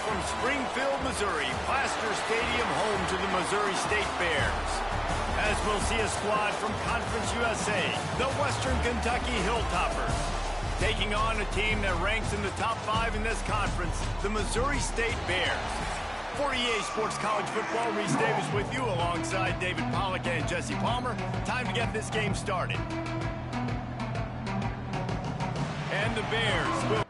from Springfield, Missouri, Plaster Stadium, home to the Missouri State Bears. As we'll see a squad from Conference USA, the Western Kentucky Hilltoppers, taking on a team that ranks in the top 5 in this conference, the Missouri State Bears. For EA Sports College Football, Reese Davis with you alongside David Pollack and Jesse Palmer. Time to get this game started. And the Bears will...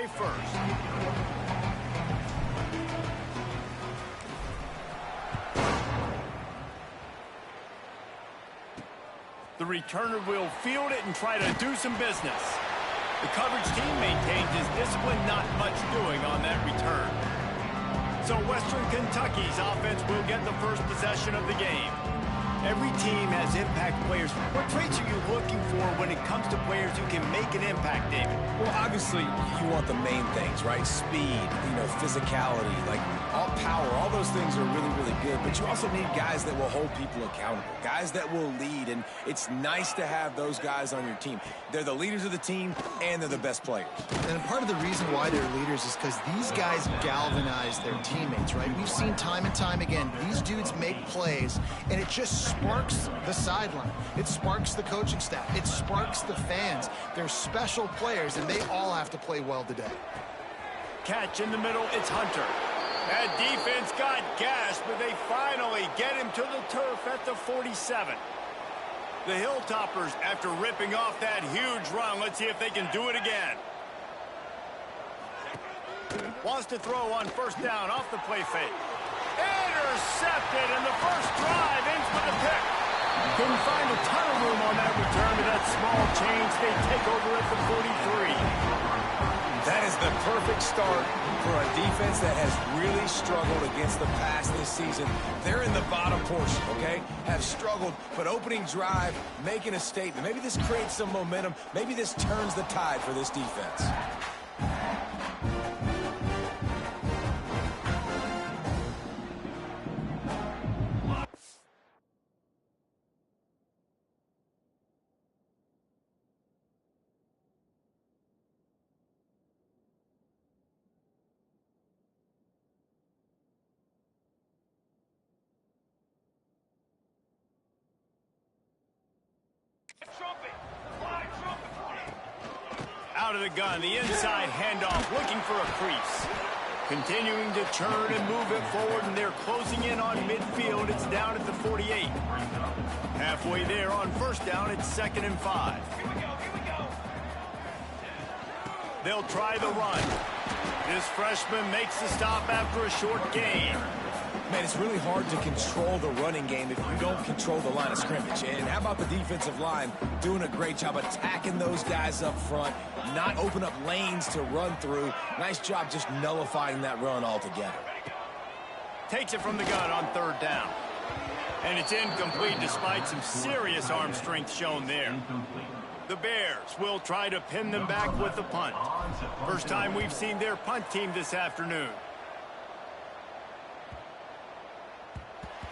away first. The returner will field it and try to do some business. The coverage team maintains his discipline, not much doing on that return. So Western Kentucky's offense will get the first possession of the game. Every team has impact players. What traits are you looking for when it comes to players who can make an impact, David? Well, obviously, you want the main things, right? Speed, physicality, like all power, all those things are really, really good. But you also need guys that will hold people accountable, guys that will lead, and it's nice to have those guys on your team. They're the leaders of the team, and they're the best players. And part of the reason why they're leaders is because these guys galvanize their teammates, right? We've seen time and time again, these dudes make plays, and it just sparks the sideline. It sparks the coaching staff. It sparks the fans. They're special players, and they all have to play well today. Catch in the middle, it's Hunter. That defense got gashed, but they finally get him to the turf at the 47. The Hilltoppers, after ripping off that huge run, let's see if they can do it again. Wants to throw on first down off the play fake. Intercepted, and the first drive ends with a pick. Couldn't find a ton of room on that return to that small change. They take over at the 43. That is the perfect start for a defense that has really struggled against the pass this season. They're in the bottom portion, okay? Have struggled, but opening drive, making a statement. Maybe this creates some momentum. Maybe this turns the tide for this defense. Out of the gun, the inside handoff, looking for a crease. Continuing to turn and move it forward, and they're closing in on midfield. It's down at the 48. Halfway there on first down, it's 2nd and 5. They'll try the run. This freshman makes the stop after a short gain. Man, it's really hard to control the running game if you don't control the line of scrimmage. And how about the defensive line doing a great job attacking those guys up front, not open up lanes to run through. Nice job just nullifying that run altogether. Takes it from the gun on 3rd down. And it's incomplete despite some serious arm strength shown there. The Bears will try to pin them back with the punt. First time we've seen their punt team this afternoon.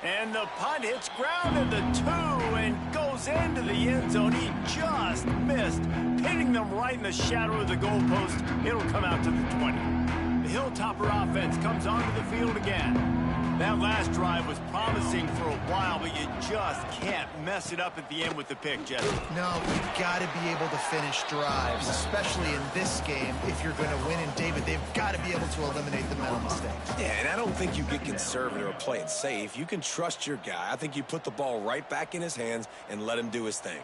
And the punt hits ground at the 2 and goes into the end zone. He just missed, hitting them right in the shadow of the goalpost. It'll come out to the 20. The Hilltopper offense comes onto the field again. That last drive was promising for a while, but you just can't mess it up at the end with the pick, Jesse. No, you've got to be able to finish drives, especially in this game. If you're going to win, and David, they've got to be able to eliminate the mental mistakes. Yeah, and I don't think you get conservative or play it safe. You can trust your guy. I think you put the ball right back in his hands and let him do his thing.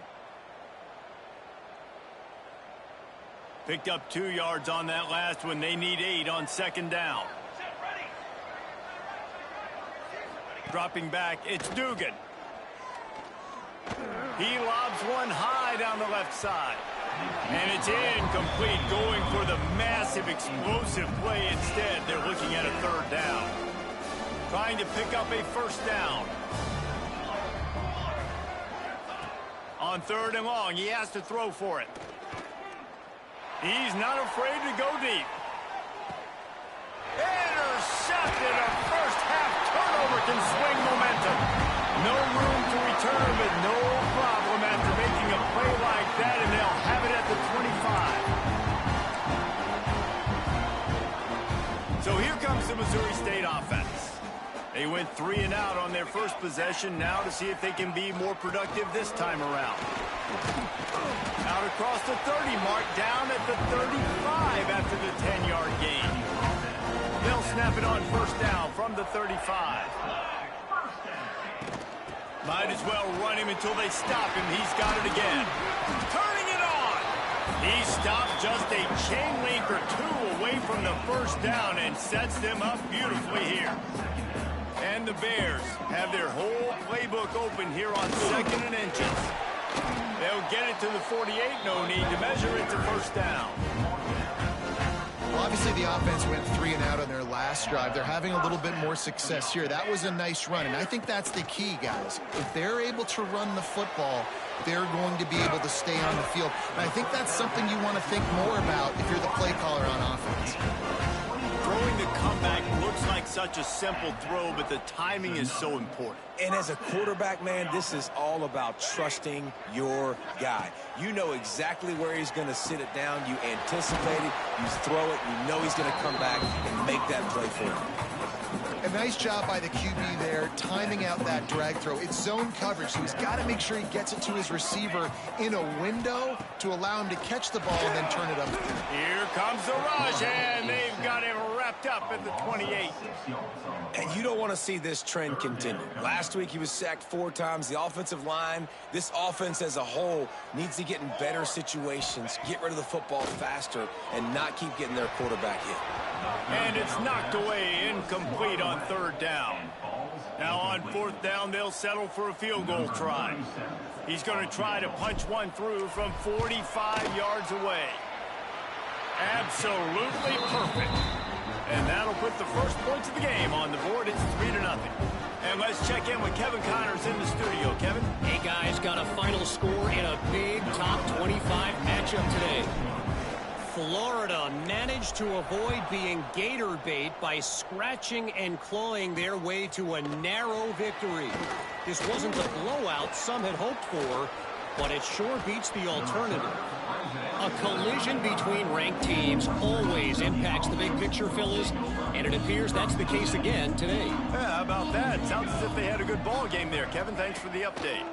Picked up 2 yards on that last one. They need 8 on 2nd down. Dropping back, it's Dugan. He lobs one high down the left side. And it's incomplete, going for the massive explosive play instead. They're looking at a 3rd down. Trying to pick up a 1st down. On 3rd and long, he has to throw for it. He's not afraid to go deep. Intercepted. A first half turnover can swing momentum. No room to return, but no problem after making a play like that, and they'll have it at the 25. So here comes the Missouri State offense. They went 3 and out on their first possession, now to see if they can be more productive this time around. Out across the 30 mark, down at the 35 after the 10-yard gain. They'll snap it on first down from the 35. Might as well run him until they stop him. He's got it again. Turning it on. He stopped just a chain link or two away from the first down and sets them up beautifully here. And the Bears have their whole playbook open here on 2nd and inches. They'll get it to the 48, no need to measure it to first down. Well, obviously, the offense went 3 and out on their last drive. They're having a little bit more success here. That was a nice run, and I think that's the key, guys. If they're able to run the football, they're going to be able to stay on the field. And I think that's something you want to think more about if you're the play caller on offense. Throwing the comeback looks like such a simple throw, but the timing is so important. And as a quarterback, man, this is all about trusting your guy. You know exactly where he's going to sit it down. You anticipate it. You throw it. You know he's going to come back and make that play for you. A nice job by the QB there, timing out that drag throw. It's zone coverage, so he's got to make sure he gets it to his receiver in a window to allow him to catch the ball and then turn it up. Here comes the rush, and they've got him wrapped up at the 28. And you don't want to see this trend continue. Last week he was sacked 4 times. The offensive line, this offense as a whole, needs to get in better situations, get rid of the football faster, and not keep getting their quarterback hit. And it's knocked away, incomplete on 3rd down. Now on 4th down, they'll settle for a field goal try. He's going to try to punch one through from 45 yards away. Absolutely perfect. And that'll put the first points of the game on the board. It's 3-0. And let's check in with Kevin Connors in the studio. Kevin? Hey, guys, got a final score in a big top 25 matchup today. Florida managed to avoid being gator bait by scratching and clawing their way to a narrow victory. This wasn't the blowout some had hoped for, but it sure beats the alternative. A collision between ranked teams always impacts the big picture, Phillies, and it appears that's the case again today. Yeah, how about that? Sounds as if they had a good ball game there, Kevin. Thanks for the update.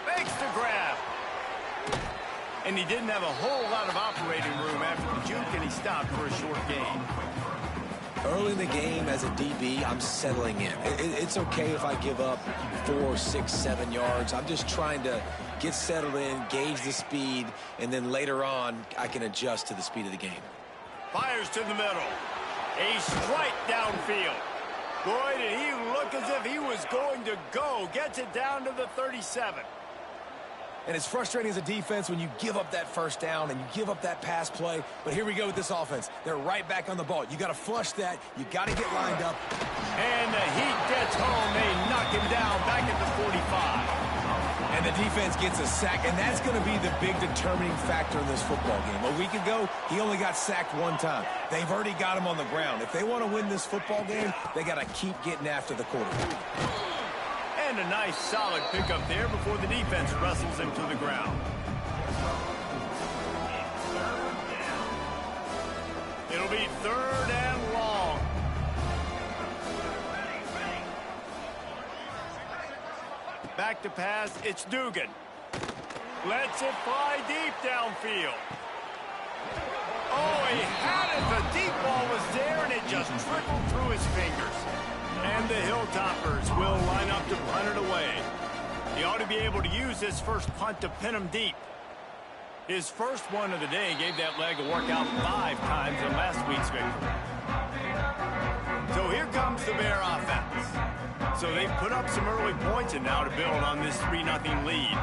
Thanks to grab. And he didn't have a whole lot of operating room after the juke, and he stopped for a short gain. Early in the game as a DB, I'm settling in. It's okay if I give up 4, 6, 7 yards. I'm just trying to get settled in, gauge the speed, and then later on, I can adjust to the speed of the game. Fires to the middle. A strike downfield. Boy, did he look as if he was going to go. Gets it down to the 37. And it's frustrating as a defense when you give up that first down and you give up that pass play. But here we go with this offense. They're right back on the ball. You got to flush that. You got to get lined up. And the heat gets home. They knock him down back at the 45. And the defense gets a sack, and that's going to be the big determining factor in this football game. A week ago, he only got sacked 1 time. They've already got him on the ground. If they want to win this football game, they got to keep getting after the quarterback. And a nice solid pickup there before the defense wrestles him to the ground. It'll be 3rd and long. Back to pass, it's Dugan. Lets it fly deep downfield. Oh, he had it. The deep ball was there, and it just trickled through his fingers. And the Hilltoppers will line up to punt it away. He ought to be able to use his first punt to pin him deep. His first one of the day gave that leg a workout 5 times in last week's victory. So here comes the Bear offense. So they've put up some early points and now to build on this 3-0 lead.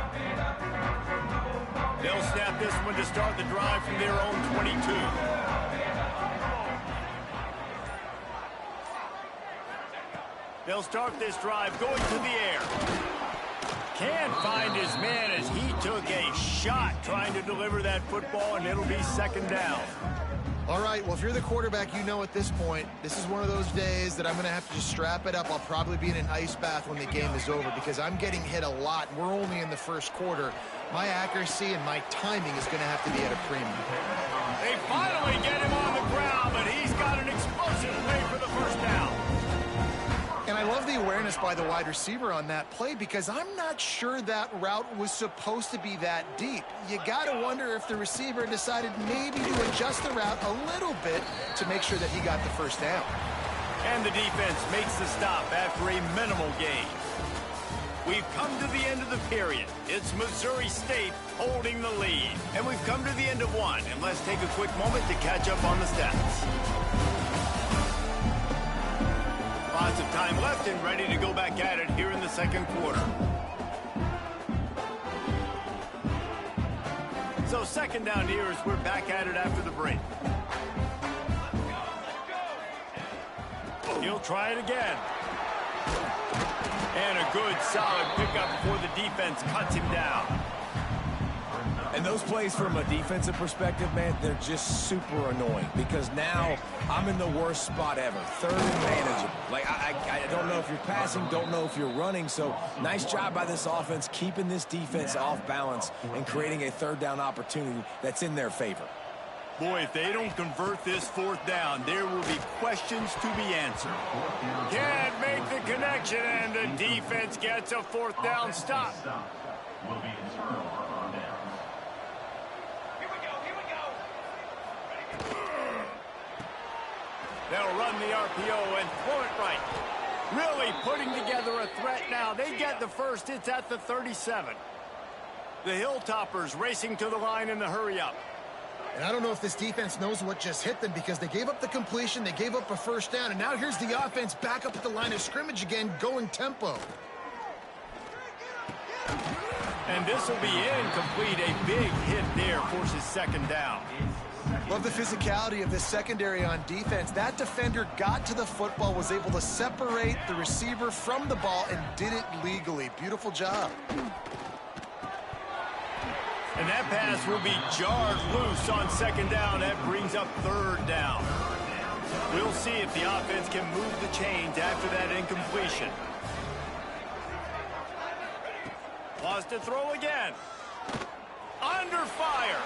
They'll snap this one to start the drive from their own 22. They'll start this drive going to the air. Can't find his man as he took a shot trying to deliver that football, and it'll be 2nd down. All right, well, if you're the quarterback, you know at this point, this is one of those days that I'm going to have to just strap it up. I'll probably be in an ice bath when the game is over because I'm getting hit a lot. We're only in the first quarter. My accuracy and my timing is going to have to be at a premium. They finally get him on the ground, but he's got an explosive play for the first down. And I love the awareness by the wide receiver on that play because I'm not sure that route was supposed to be that deep. You got to wonder if the receiver decided maybe to adjust the route a little bit to make sure that he got the first down. And the defense makes the stop after a minimal gain. We've come to the end of the period. It's Missouri State holding the lead. And we've come to the end of one. And let's take a quick moment to catch up on the stats. Lots of time left and ready to go back at it here in the second quarter. So second down here as we're back at it after the break. He'll try it again. And a good, solid pickup before the defense cuts him down. And those plays from a defensive perspective, man, they're just super annoying because now I'm in the worst spot ever. Third and manageable. Like, I don't know if you're passing, don't know if you're running. So nice job by this offense keeping this defense off balance and creating a third down opportunity that's in their favor. Boy, if they don't convert this fourth down, there will be questions to be answered. Can't make the connection, and the defense gets a fourth down stop. They'll run the RPO and throw it right. Really putting together a threat now. They get the first. It's at the 37. The Hilltoppers racing to the line in the hurry-up. And I don't know if this defense knows what just hit them because they gave up the completion, they gave up a first down, and now here's the offense back up at the line of scrimmage again, going tempo. And this will be incomplete. A big hit there forces second down. Love the physicality of this secondary on defense. That defender got to the football, was able to separate the receiver from the ball, and did it legally. Beautiful job. And that pass will be jarred loose on second down. That brings up third down. We'll see if the offense can move the chains after that incompletion. Wants to throw again. Under fire.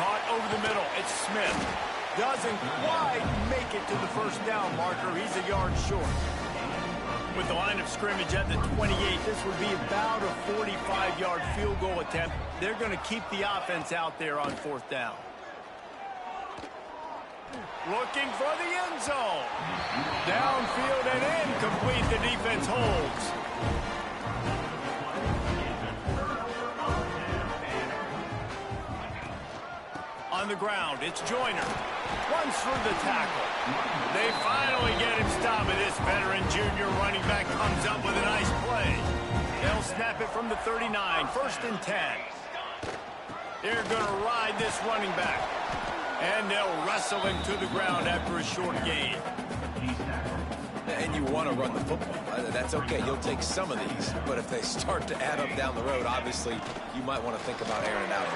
Caught over the middle. It's Smith. Doesn't quite make it to the first down marker. He's a yard short. With the line of scrimmage at the 28, this would be about a 45-yard field goal attempt. They're going to keep the offense out there on fourth down. Looking for the end zone. Downfield and incomplete. The defense holds. On the ground, it's Joyner. Runs through the tackle. They finally get him stopped, and this veteran junior running back comes up with a nice play. They'll snap it from the 39, first and 10. They're going to ride this running back. And they'll wrestle him to the ground after a short gain. And you want to run the football. That's okay. You'll take some of these. But if they start to add up down the road, obviously, you might want to think about airing it out.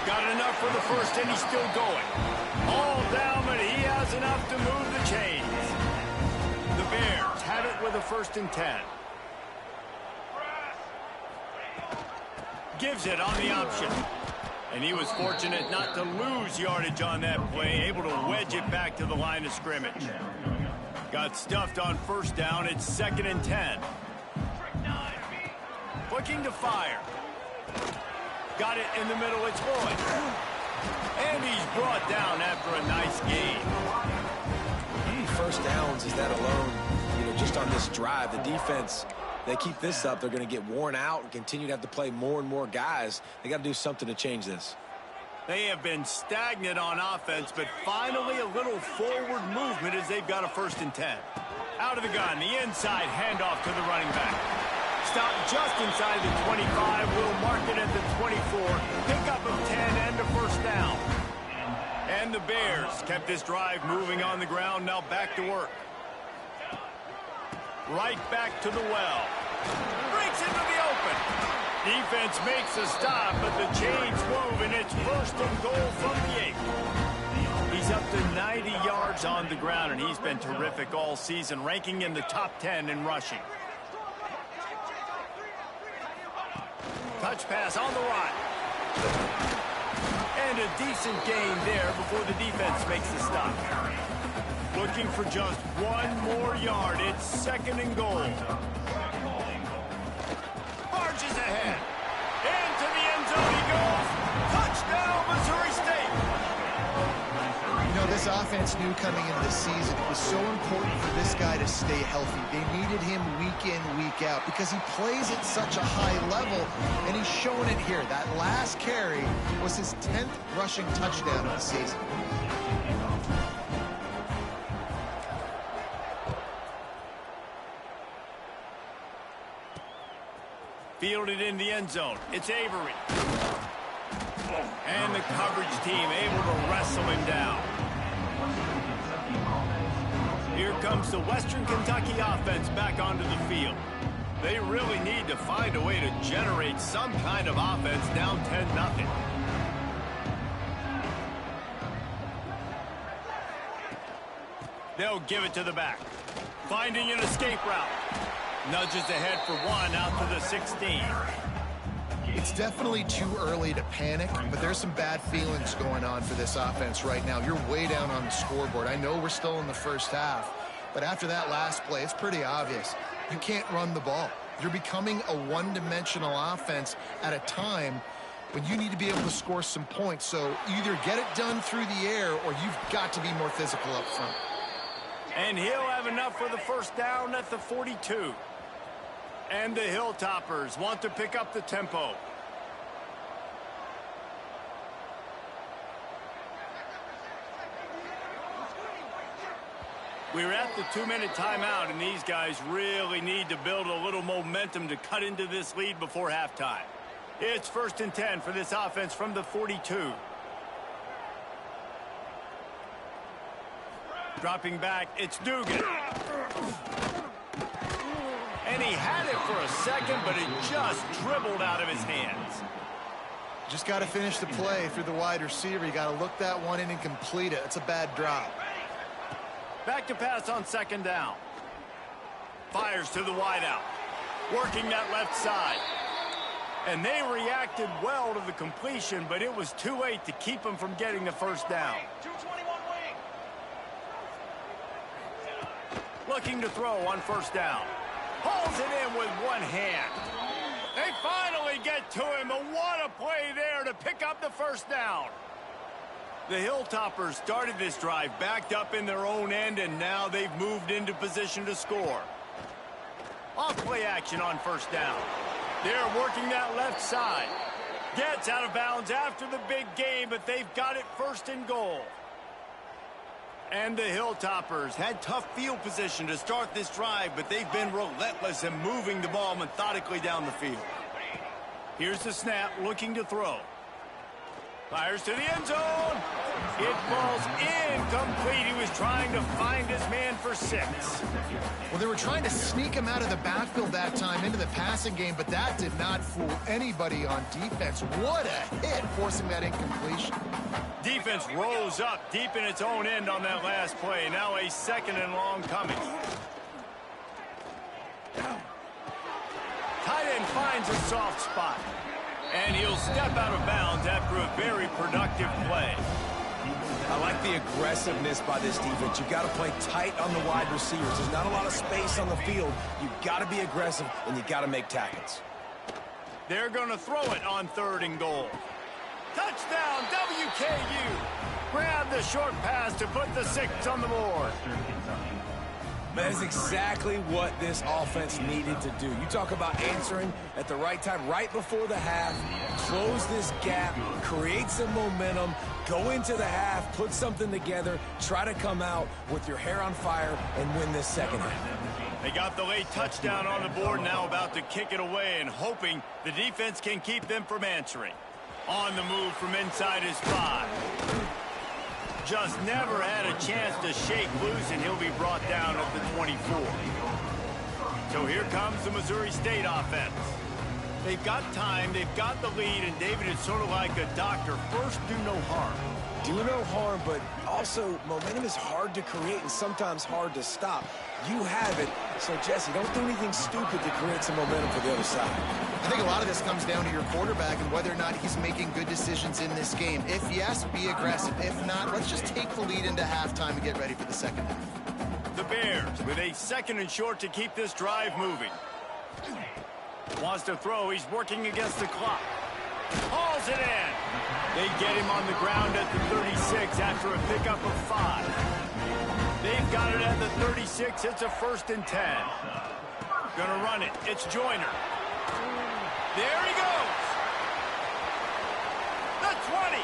Got enough for the first, and he's still going. All down, but he has enough to move the chains. The Bears have it with a first and 10. Gives it on the option. And he was fortunate not to lose yardage on that play, able to wedge it back to the line of scrimmage. Got stuffed on first down. It's second and 10. Looking to fire. Got it in the middle. It's Boyd. And he's brought down after a nice gain. First downs, is that alone? Just on this drive, the defense, they keep this up, they're going to get worn out and continue to have to play more and more guys. They got to do something to change this. They have been stagnant on offense, but finally a little forward movement as they've got a first and 10. Out of the gun, the inside handoff to the running back. Stop just inside the 25. We'll mark it at the 24. Pickup of 10 and a first down. And the Bears kept this drive moving on the ground. Now back to work. Right back to the well. Breaks into the open. Defense makes a stop, but the chains move, and it's first and goal from the 8. He's up to 90 yards on the ground, and he's been terrific all season, ranking in the top 10 in rushing. Touch pass on the right. And a decent gain there before the defense makes the stop. Looking for just one more yard. It's second and goal. Marches ahead. Into the end zone he goes. Touchdown, Missouri State. this offense knew coming into the season it was so important for this guy to stay healthy. They needed him week in, week out because he plays at such a high level, and he's shown it here. That last carry was his 10th rushing touchdown of the season. Fielded in the end zone. It's Avery. And the coverage team able to wrestle him down. Here comes the Western Kentucky offense back onto the field. They really need to find a way to generate some kind of offense down 10-0. They'll give it to the back. Finding an escape route. Nudges ahead for one out to the 16. It's definitely too early to panic, but there's some bad feelings going on for this offense right now. You're way down on the scoreboard. I know we're still in the first half, but after that last play, it's pretty obvious. You can't run the ball. You're becoming a one-dimensional offense at a time when you need to be able to score some points. So either get it done through the air or you've got to be more physical up front. And he'll have enough for the first down at the 42. And the Hilltoppers want to pick up the tempo. We're at the 2-minute timeout, and these guys really need to build a little momentum to cut into this lead before halftime. It's 1st and 10 for this offense from the 42. Dropping back, it's Dugan. And he had it for a second, but it just dribbled out of his hands. Just got to finish the play through the wide receiver. You got to look that one in and complete it. It's a bad drop. Back to pass on 2nd down. Fires to the wideout. Working that left side. And they reacted well to the completion, but it was too late to keep them from getting the first down. Looking to throw on 1st down. Hauls it in with one hand. They finally get to him, but what a play there to pick up the first down. The Hilltoppers started this drive backed up in their own end, and now they've moved into position to score. Off play action on 1st down. They're working that left side. Gets out of bounds after the big game, but they've got it 1st and goal. And the Hilltoppers had tough field position to start this drive, but they've been relentless in moving the ball methodically down the field. Here's the snap, looking to throw. Fires to the end zone. It falls incomplete. He was trying to find his man for 6. Well, they were trying to sneak him out of the backfield that time into the passing game, but that did not fool anybody on defense. What a hit, forcing that incompletion. Defense rose up deep in its own end on that last play. Now a 2nd and long coming. Tight end finds a soft spot. And he'll step out of bounds after a very productive play. I like the aggressiveness by this defense. You've got to play tight on the wide receivers. There's not a lot of space on the field. You've got to be aggressive, and you've got to make tackles. They're going to throw it on 3rd and goal. Touchdown, WKU. Grab the short pass to put the 6 on the board. That is exactly what this offense needed to do. You talk about answering at the right time, right before the half, close this gap, create some momentum, go into the half, put something together, try to come out with your hair on fire and win this 2nd half. They got the late touchdown on the board, now about to kick it away and hoping the defense can keep them from answering. On the move from inside his 5. Just never had a chance to shake loose, and he'll be brought down at the 24. So here comes the Missouri State offense. They've got time, they've got the lead, and David, it's sort of like a doctor. First, do no harm. Do no harm, but also momentum is hard to create and sometimes hard to stop. You have it, so Jesse, don't do anything stupid to create some momentum for the other side. I think a lot of this comes down to your quarterback and whether or not he's making good decisions in this game. If yes, be aggressive. If not, let's just take the lead into halftime and get ready for the 2nd half. The Bears with a 2nd and short to keep this drive moving. Wants to throw. He's working against the clock. Hauls it in. They get him on the ground at the 36 after a pickup of 5. They've got it at the 36. It's a 1st and 10. Gonna run it. It's Joyner. There he goes. The 20.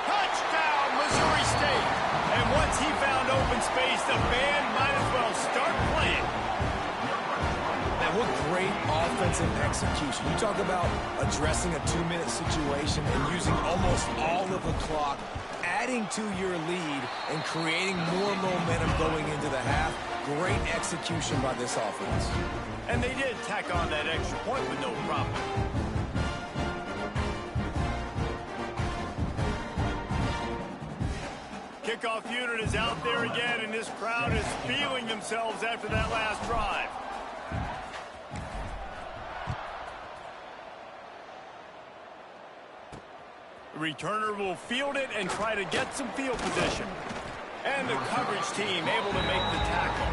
Touchdown, Missouri State. And once he found open space, the band might as well start playing. Man, what great offensive execution. You talk about addressing a 2-minute situation and using almost all of the clock, adding to your lead and creating more momentum going into the half. Great execution by this offense. And they did tack on that extra point with no problem. Kickoff unit is out there again, and this crowd is feeling themselves after that last drive. The returner will field it and try to get some field position. And the coverage team able to make the tackle.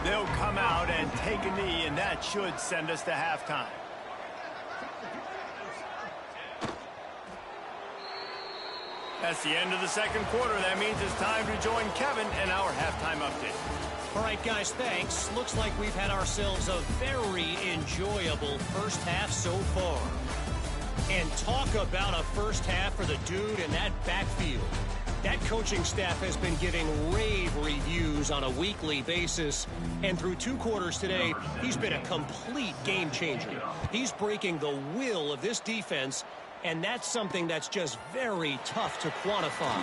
They'll come out and take a knee, and that should send us to halftime. That's the end of the second quarter. That means it's time to join Kevin and our halftime update. All right, guys, thanks. Looks like we've had ourselves a very enjoyable first half so far. And talk about a first half for the dude in that backfield. That coaching staff has been giving rave reviews on a weekly basis. And through 2 quarters today, he's been a complete game changer. He's breaking the will of this defense, and that's something that's just very tough to quantify.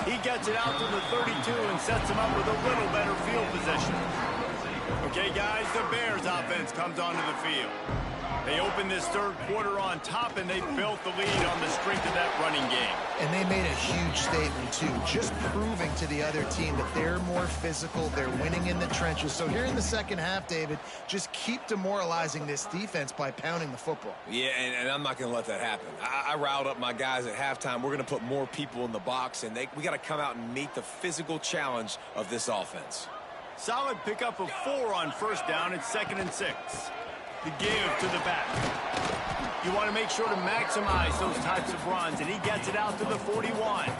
He gets it out to the 32 and sets him up with a little better field position. Okay, guys, the Bears offense comes onto the field. They opened this third quarter on top, and they built the lead on the strength of that running game. And they made a huge statement, too, just proving to the other team that they're more physical, they're winning in the trenches. So here in the second half, David, just keep demoralizing this defense by pounding the football. Yeah, and I'm not going to let that happen. I riled up my guys at halftime. We're going to put more people in the box, and we got to come out and meet the physical challenge of this offense. Solid pickup of 4 on first down. It's 2nd and 6. The give to the back. You want to make sure to maximize those types of runs, and he gets it out to the 41.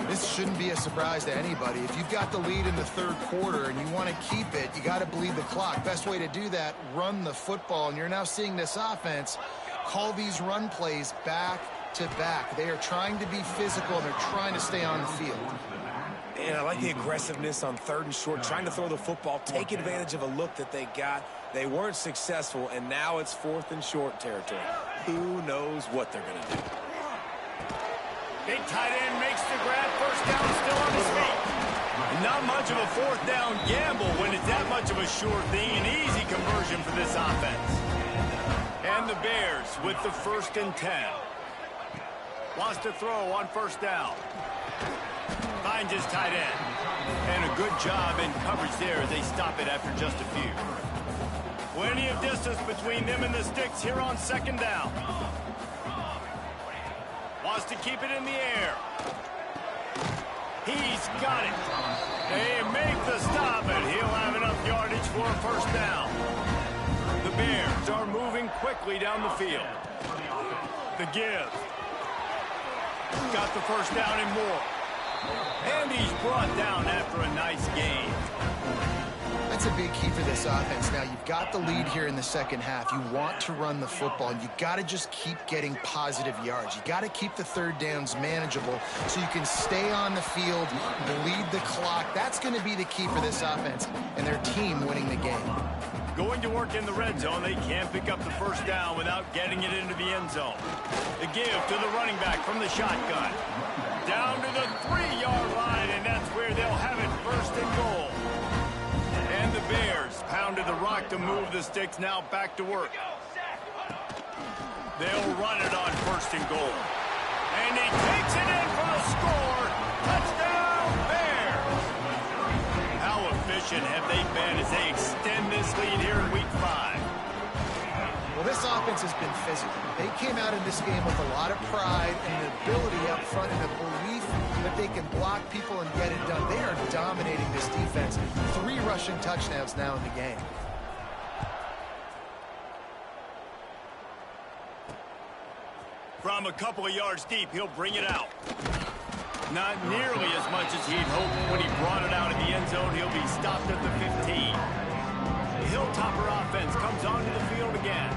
This shouldn't be a surprise to anybody. If you've got the lead in the third quarter and you want to keep it, you got to bleed the clock. Best way to do that, run the football. And you're now seeing this offense call these run plays back to back. They are trying to be physical, and they're trying to stay on the field. And I like the aggressiveness on 3rd and short, trying to throw the football, take advantage of a look that they got. They weren't successful, and now it's 4th and short territory. Who knows what they're going to do? Big tight end makes the grab. First down, still on his feet. Not much of a 4th down gamble when it's that much of a sure thing. An easy conversion for this offense. And the Bears with the 1st and 10. Wants to throw on first down. Finds his tight end. And a good job in coverage there as they stop it after just a few. Plenty of distance between them and the sticks here on 2nd down. Wants to keep it in the air. He's got it. They make the stop, and he'll have enough yardage for a first down. The Bears are moving quickly down the field. The give. Got the first down and more. And he's brought down after a nice gain. That's a big key for this offense. Now, you've got the lead here in the second half. You want to run the football, and you got to just keep getting positive yards. You got to keep the third downs manageable so you can stay on the field, bleed the clock. That's going to be the key for this offense and their team winning the game. Going to work in the red zone. They can't pick up the first down without getting it into the end zone. The give to the running back from the shotgun. Down to the 3-yard line, and that's where they'll have it, 1st and goal. And the Bears pounded the rock to move the sticks, now back to work. They'll run it on 1st and goal. And he takes it in for the score. Touchdown, Bears! How efficient have they been as they extend this lead here in Week 5? Well, this This offense has been physical. They came out in this game with a lot of pride and the ability up front and the belief that they can block people and get it done. They are dominating this defense. 3 rushing touchdowns now in the game. From a couple of yards deep, he'll bring it out. Not nearly as much as he'd hoped when he brought it out in the end zone. He'll be stopped at the 15. The Hilltopper offense comes onto the field again.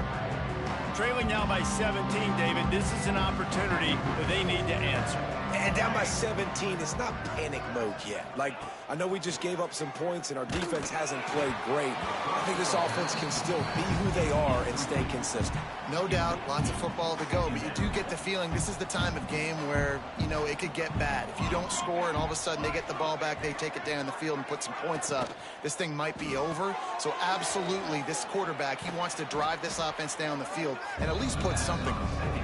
Trailing now by 17, David. This is an opportunity that they need to answer. And down by 17, it's not panic mode yet. Like, I know we just gave up some points and our defense hasn't played great. I think this offense can still be who they are and stay consistent. No doubt, lots of football to go, but you do get the feeling this is the time of game where, you know, it could get bad. If you don't score and all of a sudden they get the ball back, they take it down the field and put some points up, this thing might be over. So absolutely, this quarterback, he wants to drive this offense down the field and at least put something on it.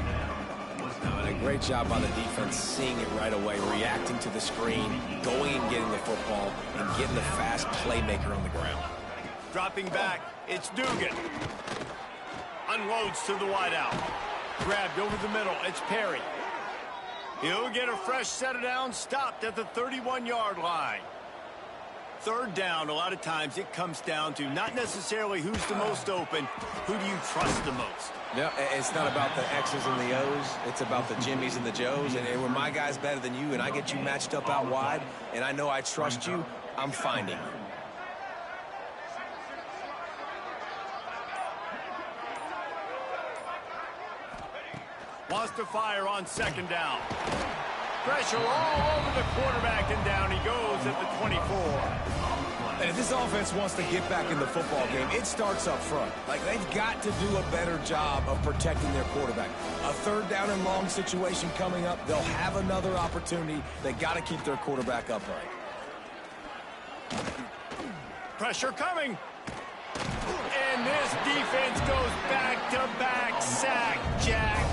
And a great job by the defense seeing it right away, reacting to the screen, going and getting the football, and getting the fast playmaker on the ground. Dropping back, it's Dugan. Unloads to the wideout. Grabbed over the middle, it's Perry. He'll get a fresh set of downs, stopped at the 31-yard line. Third down, a lot of times it comes down to not necessarily who's the most open, who do you trust the most? No, it's not about the X's and the O's. It's about the Jimmies and the Joes. And when my guy's better than you and I get you matched up out wide and I know I trust you, I'm finding you. Wants to fire on second down. Pressure all over the quarterback, and down he goes at the 24. And if this offense wants to get back in the football game, it starts up front. Like, they've got to do a better job of protecting their quarterback. A third down and long situation coming up, they'll have another opportunity. They got to keep their quarterback upright. Pressure coming. And this defense goes back-to-back sack, Jack.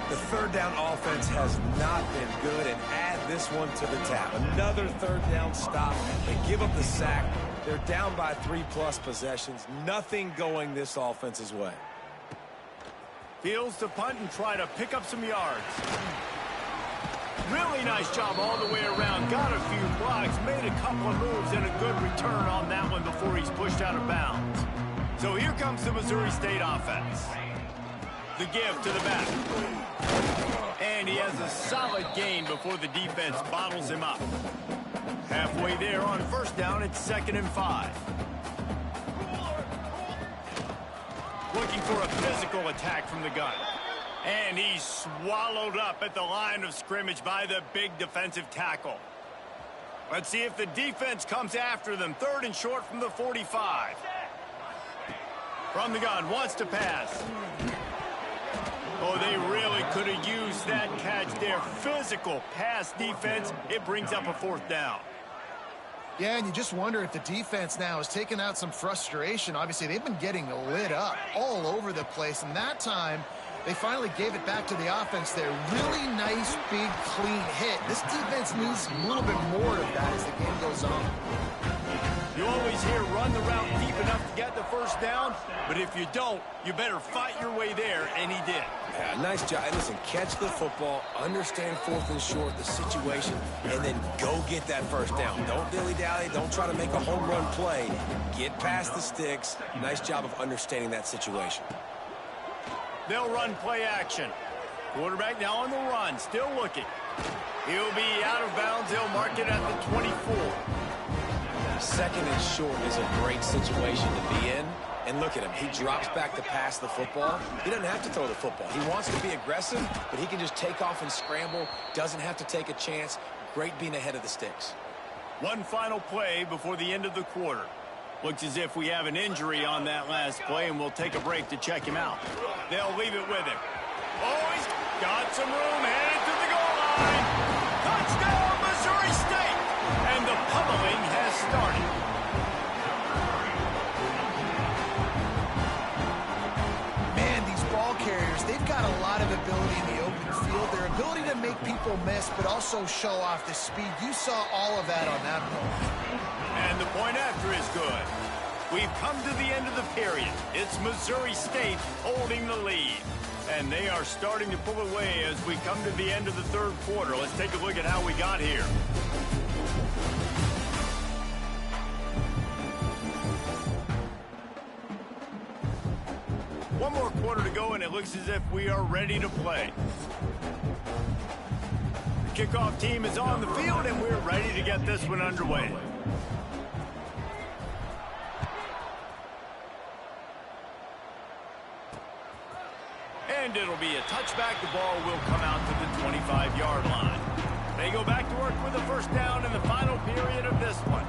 The third down offense has not been good, and add this one to the tab. Another third down stop. They give up the sack. They're down by 3+ possessions. Nothing going this offense's way. Fields to punt and try to pick up some yards. Really nice job all the way around. Got a few blocks, made a couple of moves, and a good return on that one before he's pushed out of bounds. So here comes the Missouri State offense. The give to the back. And he has a solid gain before the defense bottles him up. Halfway there on first down, it's 2nd and 5. Looking for a physical attack from the gun. And he's swallowed up at the line of scrimmage by the big defensive tackle. Let's see if the defense comes after them. 3rd and short from the 45. From the gun, wants to pass. Oh, they really could have used that catch there. Physical pass defense. It brings up a 4th down. Yeah, and you just wonder if the defense now has taken out some frustration. Obviously, they've been getting lit up all over the place, and that time they finally gave it back to the offense there. Really nice, big, clean hit. This defense needs a little bit more of that as the game goes on. You always hear run the route deep enough to get the first down, but if you don't, you better fight your way there, and he did. Yeah, nice job. And listen, catch the football, understand 4th and short, the situation, and then go get that first down. Don't dilly-dally. Don't try to make a home run play. Get past the sticks. Nice job of understanding that situation. They'll run play action. Quarterback now on the run, still looking. He'll be out of bounds. They'll mark it at the 24. 2nd and short is a great situation to be in. And look at him. He drops back to pass the football. He doesn't have to throw the football. He wants to be aggressive, but he can just take off and scramble. Doesn't have to take a chance. Great being ahead of the sticks. One final play before the end of the quarter. Looks as if we have an injury on that last play, and we'll take a break to check him out. They'll leave it with him. Oh, he's got some room, headed to the goal line. Touchdown, Missouri State! And the pummeling has started. Man, these ball carriers, they've got a lot of ability in the open field. Their ability to make people miss, but also show off the speed. You saw all of that on that play. And the point after is good. We've come to the end of the period. It's Missouri State holding the lead. And they are starting to pull away as we come to the end of the third quarter. Let's take a look at how we got here. One more quarter to go, and it looks as if we are ready to play. The kickoff team is on the field, and we're ready to get this one underway. And it'll be a touchback. The ball will come out to the 25-yard line. They go back to work with a first down in the final period of this one.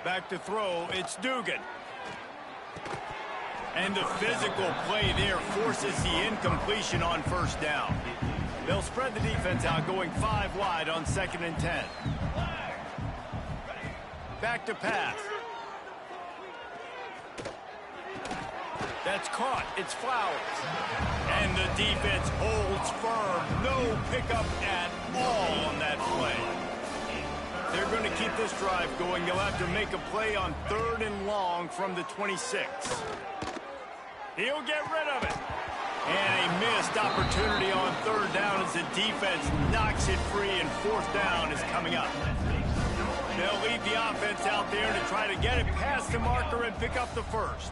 Back to throw, it's Dugan. And the physical play there forces the incompletion on first down. They'll spread the defense out, going 5 wide on 2nd and 10. Back to pass. That's caught. It's Flowers. And the defense holds firm. No pickup at all on that play. They're going to keep this drive going. They'll have to make a play on 3rd and long from the 26. He'll get rid of it. And a missed opportunity on 3rd down as the defense knocks it free, and 4th down is coming up. They'll lead the offense out there to try to get it past the marker and pick up the first.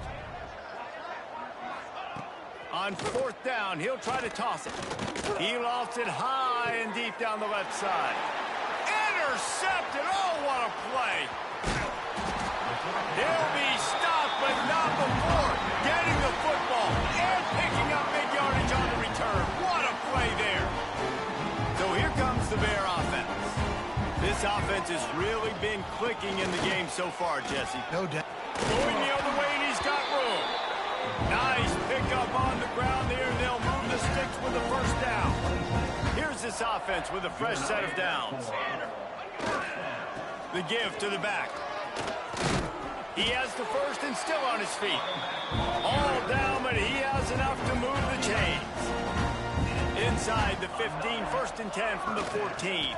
On 4th down, he'll try to toss it. He lofts it high and deep down the left side. Intercepted. Oh, what a play. They'll be stopped, but not before getting the football and picking up big yardage on the return. What a play there. So here comes the Bear offense. This offense has really been clicking in the game so far, Jesse. No doubt. Going the other way, and he's got room. Nice pickup on the ground there. They'll move the sticks with the first down. Here's this offense with a fresh set of downs. The give to the back. He has the first and still on his feet. All down, but he has enough to move the chains. Inside the 15, 1st and 10 from the 14.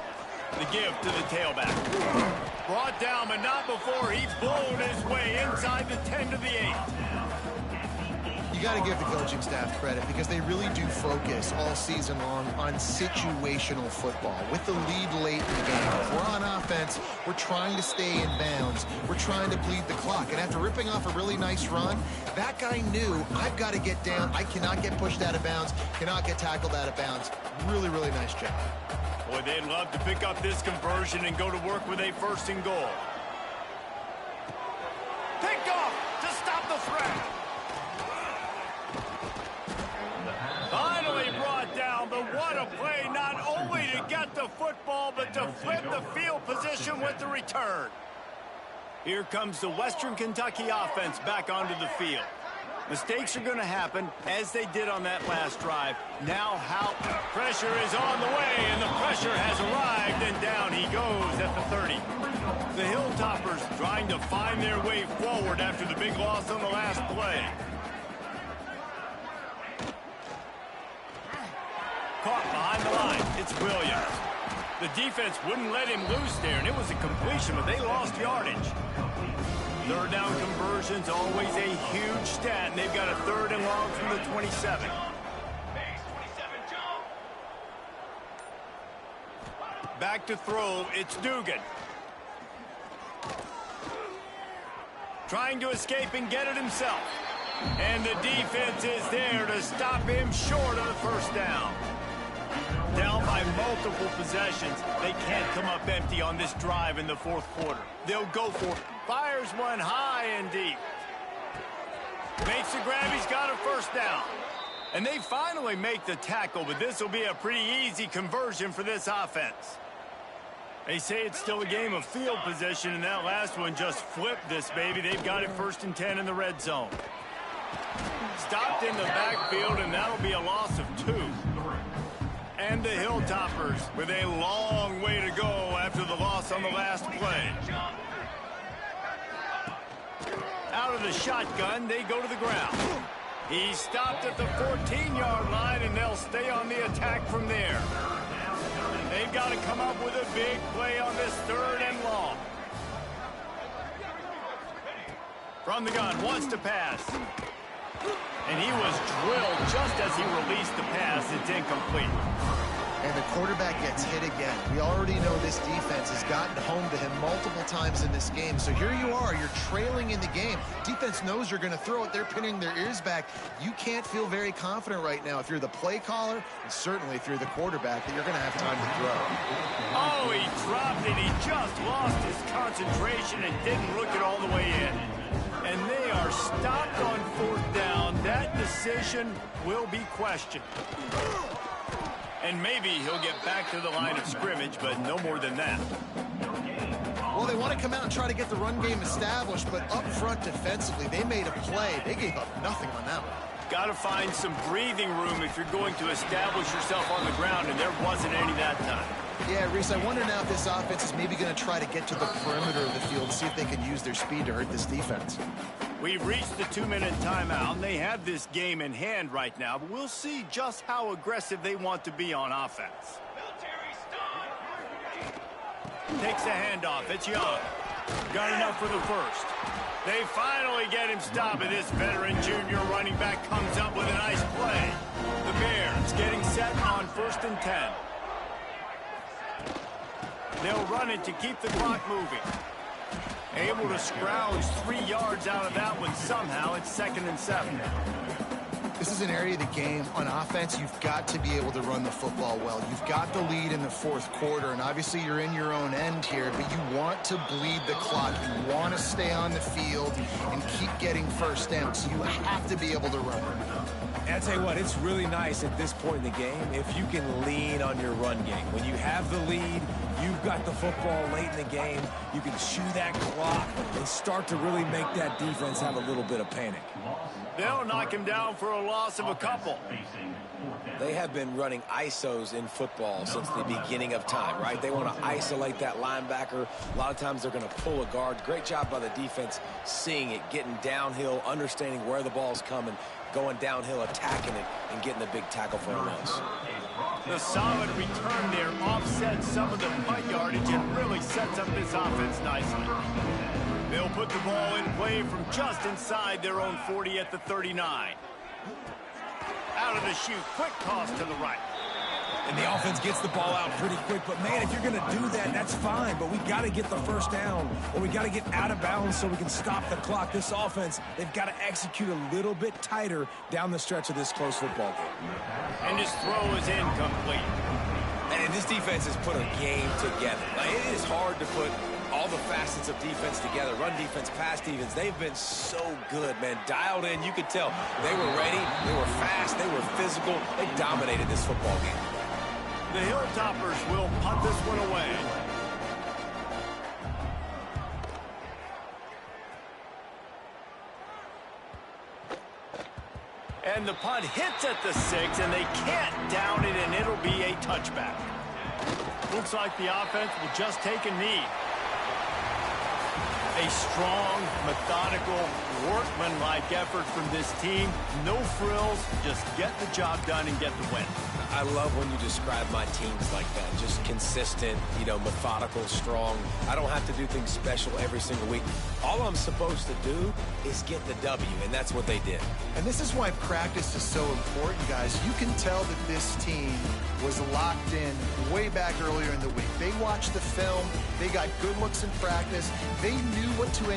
The give to the tailback. Brought down, but not before he bowled his way inside the 10 to the 8. You got to give the coaching staff credit because they really do focus all season long on situational football. With the lead late in the game, if we're on offense, we're trying to stay in bounds. We're trying to bleed the clock. And after ripping off a really nice run, that guy knew, I've got to get down. I cannot get pushed out of bounds, cannot get tackled out of bounds. Really, really nice job. Boy, they'd love to pick up this conversion and go to work with a 1st and goal. Picked off to stop the threat. Finally brought down, but what a play, not only to get the football, but to flip the field position with the return. Here comes the Western Kentucky offense back onto the field. Mistakes are going to happen, as they did on that last drive. Now pressure is on the way, and the pressure has arrived, and down he goes at the 30. The Hilltoppers trying to find their way forward after the big loss on the last play. Caught behind the line. It's Williams. The defense wouldn't let him loose there, and it was a completion, but they lost yardage. 3rd down conversions, always a huge stat, and they've got a 3rd and long from the 27. Back to throw, it's Dugan. Trying to escape and get it himself. And the defense is there to stop him short of the first down. Down by multiple possessions. They can't come up empty on this drive in the 4th quarter. They'll go for it. Fires one high and deep. Makes the grab. He's got a first down. And they finally make the tackle, but this will be a pretty easy conversion for this offense. They say it's still a game of field position, and that last one just flipped this baby. They've got it 1st and 10 in the red zone. Stopped in the backfield, and that'll be a loss of 2. And the Hilltoppers with a long way to go after the loss on the last play. Out of the shotgun, they go to the ground. He stopped at the 14-yard line, and they'll stay on the attack from there. They've got to come up with a big play on this 3rd and long. From the gun, wants to pass. And he was drilled just as he released the pass. It's incomplete. And the quarterback gets hit again. We already know this defense has gotten home to him multiple times in this game. So here you are, you're trailing in the game. Defense knows you're going to throw it. They're pinning their ears back. You can't feel very confident right now if you're the play caller, and certainly if you're the quarterback, that you're going to have time to throw. Oh, he dropped it. He just lost his concentration and didn't look it all the way in. And they are stopped on 4th down. That decision will be questioned. And maybe he'll get back to the line of scrimmage, but no more than that. Well, they want to come out and try to get the run game established, but up front defensively, they made a play. They gave up nothing on that one. Got to find some breathing room if you're going to establish yourself on the ground, and there wasn't any that time. Yeah, Reese, I wonder now if this offense is maybe going to try to get to the perimeter of the field and see if they can use their speed to hurt this defense. We've reached the 2-minute timeout, and they have this game in hand right now, but we'll see just how aggressive they want to be on offense. Takes a handoff. It's Young. Got enough for the first. They finally get him stopped, and this veteran junior running back comes up with a nice play. The Bears getting set on 1st and 10. They'll run it to keep the clock moving. Able to scrounge 3 yards out of that one somehow. It's 2nd and 7. This is an area of the game on offense you've got to be able to run the football well. You've got the lead in the 4th quarter, and obviously you're in your own end here, but you want to bleed the clock. You want to stay on the field and keep getting first down, so you have to be able to run. And I tell you what, it's really nice at this point in the game if you can lean on your run game. When you have the lead, you've got the football late in the game, you can chew that clock and start to really make that defense have a little bit of panic. They'll knock him down for a loss of a couple. They have been running ISOs in football since the beginning of time, right? They want to isolate that linebacker. A lot of times they're going to pull a guard. Great job by the defense seeing it, getting downhill, understanding where the ball's coming, going downhill, attacking it, and getting the big tackle for a loss. The solid return there offsets some of the punt yardage and really sets up this offense nicely. They'll put the ball in play from just inside their own 40 at the 39. Out of the chute, quick toss to the right. And the offense gets the ball out pretty quick. But, man, if you're going to do that, that's fine. But we got to get the first down, or we got to get out of bounds so we can stop the clock. This offense, they've got to execute a little bit tighter down the stretch of this close football game. And his throw is incomplete. And this defense has put a game together. Like, it is hard to put all the facets of defense together. Run defense, pass defense. They've been so good, man. Dialed in. You could tell they were ready. They were fast. They were physical. They dominated this football game. The Hilltoppers will punt this one away. And the punt hits at the 6, and they can't down it, and it'll be a touchback. Looks like the offense will just take a knee. A strong, methodical, workmanlike effort from this team. No frills, just get the job done and get the win. I love when you describe my teams like that. Just consistent, methodical, strong. I don't have to do things special every single week. All I'm supposed to do is get the W, and that's what they did. And this is why practice is so important, guys. You can tell that this team was locked in way back earlier in the week. They watched the film. They got good looks in practice. They knew what to